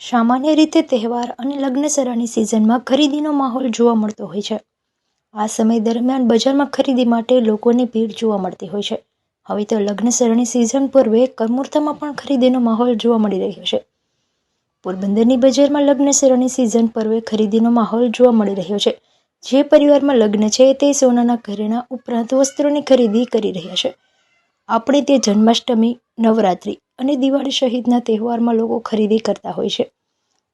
સામાન્ય રીતે તહેવાર અને લગ્નસરાની સિઝનમાં ખરીદીનો માહોલ જોવા મળતો હોય છે. આ સમય દરમિયાન બજારમાં ખરીદી માટે લોકોની ભીડ જોવા મળતી હોય છે. હવે તો લગ્નસરાની સિઝન પૂર્વે કમૂર્તામાં પણ ખરીદીનો માહોલ જોવા મળી રહ્યો છે. પોરબંદરની બજારમાં લગ્નસરાની સિઝન પૂર્વે ખરીદીનો માહોલ જોવા મળી રહ્યો છે. જે પરિવારમાં લગ્ન છે તે સોનાના ઘરેણાં ઉપરાંત વસ્ત્રોની ખરીદી કરી રહ્યા છે. આપણે તે જન્માષ્ટમી, નવરાત્રિ અને દિવાળી સહિતના તહેવારમાં લોકો ખરીદી કરતા હોય છે.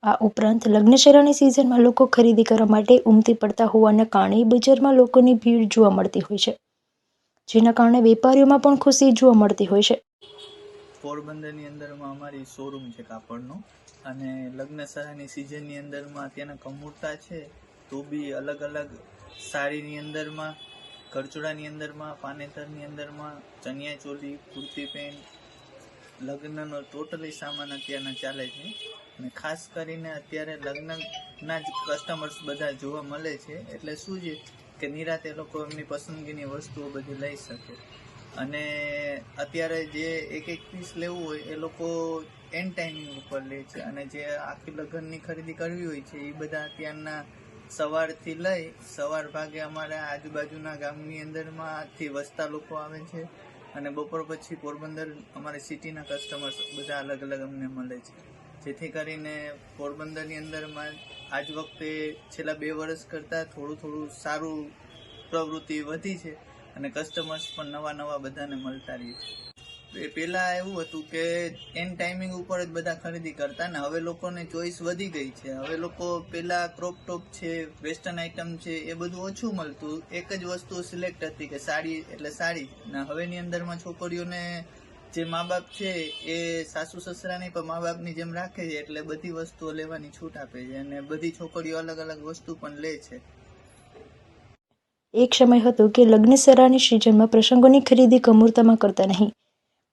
આ ઉપરાંત લગ્નસરાની સિઝનમાં લોકો ખરીદી કરવા માટે ઉમટી પડતા હોવાના કારણે બજારમાં લોકોની ભીડ જોવા મળતી હોય છે, જેના કારણે વેપારીઓમાં પણ ખુશી જોવા મળતી હોય છે. પોરબંદરની અંદરમાં અમારી શોરૂમ છે કાપડનો, અને લગ્નસરાની સિઝનની અંદરમાં ત્યાંના કમૂરતા છે તો બી અલગ અલગ સાડીની અંદરમાં, કરચોડાની અંદરમાં, પાનેતરની અંદરમાં, ચણિયા ચોલી, કુર્તી પેન્ટ, લગ્નનો ટોટલી સામાન અત્યારના ચાલે છે. અને ખાસ કરીને અત્યારે લગ્નના જ કસ્ટમર્સ બધા જોવા મળે છે, એટલે શું છે કે નિરાતે લોકો એમની પસંદગીની વસ્તુઓ બધી લઈ શકે. અને અત્યારે જે એક પીસ લેવું હોય એ લોકો એન્ડ ટાઈમિંગ ઉપર લે છે, અને જે આખી લગ્નની ખરીદી કરવી હોય છે એ બધા અત્યારના સવારથી લઈ સવાર ભાગે અમારા આજુબાજુના ગામની અંદરમાંથી વસતા લોકો આવે છે, અને બપોર પછી પોરબંદર અમારી સિટીના કસ્ટમર્સ બધા અલગ અલગ અમને મળે છે. જેથી કરીને પોરબંદરની અંદરમાં આજ વખતે છેલ્લા 2 વર્ષ કરતાં થોડું સારું પ્રવૃત્તિ વધી છે, અને કસ્ટમર્સ પણ નવા બધાને મળતા રહે છે. પહેલાં એવું હતું કે એન્ડ ટાઈમિંગ ઉપર જ બધા ખરીદી કરતા, ને હવે લોકોને ચોઈસ વધી ગઈ છે. હવે લોકો પહેલાં ક્રોપ ટોપ છે, વેસ્ટર્ન આઇટમ છે, એ બધું ઓછું મળતું. એક જ વસ્તુ સિલેક્ટ હતી કે સાડી એટલે સાડી. ને હવેની અંદરમાં છોકરીઓને જે મા બાપ છે એ સાસુ સસરાની પણ મા બાપની જેમ રાખે છે, એટલે બધી વસ્તુઓ લેવાની છૂટ આપે છે, અને બધી છોકરીઓ અલગ અલગ વસ્તુ પણ લે છે. એક સમય હતો કે લગ્નસરાની સિઝનમાં પ્રસંગોની ખરીદી કમૂરતામાં કરતા નહીં,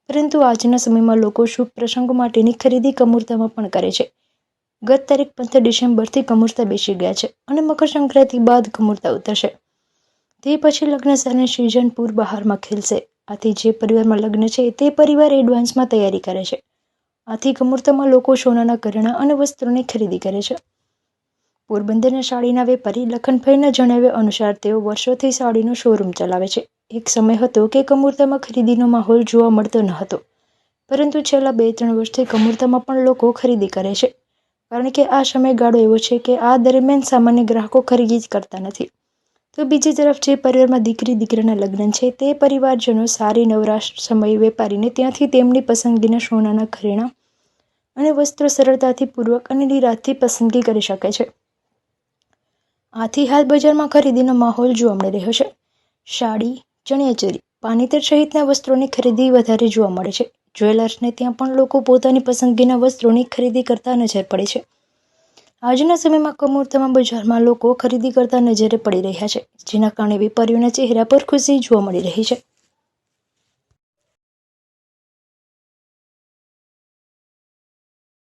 પરંતુ આજના સમયમાં લોકો શુભ પ્રસંગો માટેની ખરીદી કમૂરતામાં પણ કરે છે. ગત તારીખ 15 ડિસેમ્બરથી કમૂરતા બેસી ગયા છે અને મકર સંક્રાંતિ બાદ કમૂરતા ઉતરશે. તે પછી લગ્નસરાની સિઝન પૂર બહારમાં ખીલશે. આથી જે પરિવારમાં લગ્ન છે તે પરિવાર એડવાન્સમાં તૈયારી કરે છે. આથી કમૂરતામાં લોકો સોનાના ઘરેણાં અને વસ્ત્રોની ખરીદી કરે છે. પોરબંદરના સાડીના વેપારી લખનભાઈના જણાવ્યા અનુસાર તેઓ વર્ષોથી સાડીનો શોરૂમ ચલાવે છે. એક સમય હતો કે કમૂરતામાં ખરીદીનો માહોલ જોવા મળતો ન હતો, પરંતુ છેલ્લા 2-3 વર્ષથી કમૂરતામાં પણ લોકો ખરીદી કરે છે, કારણ કે આ સમયગાળો એવો છે કે આ દરમિયાન સામાન્ય ગ્રાહકો ખરીદી કરતા નથી. તો બીજી તરફ જે પરિવારમાં દીકરીના લગ્ન છે તે પરિવારજનો સારી નવરાશ સમયે વેપારીને ત્યાંથી તેમની પસંદગીના સોનાના ઘરેણાં અને વસ્ત્રો સરળતાથી પૂર્વક અને નિરાંતથી પસંદગી કરી શકે છે. આથી હાલ બજારમાં ખરીદીનો માહોલ જોવા મળી રહ્યો છે. સાડી, ચણિયાચોળી, પાનેતર સહિતના વસ્ત્રોની ખરીદી વધારે જોવા મળે છે. જ્વેલર્સને ત્યાં પણ લોકો પોતાની પસંદગીના વસ્ત્રોની ખરીદી કરતા નજર પડે છે. આજના સમયમાં કમૂરતામાં બજારમાં લોકો ખરીદી કરતા નજરે પડી રહ્યા છે, જેના કારણે વેપારીઓના ચહેરા પર ખુશી જોવા મળી રહી છે.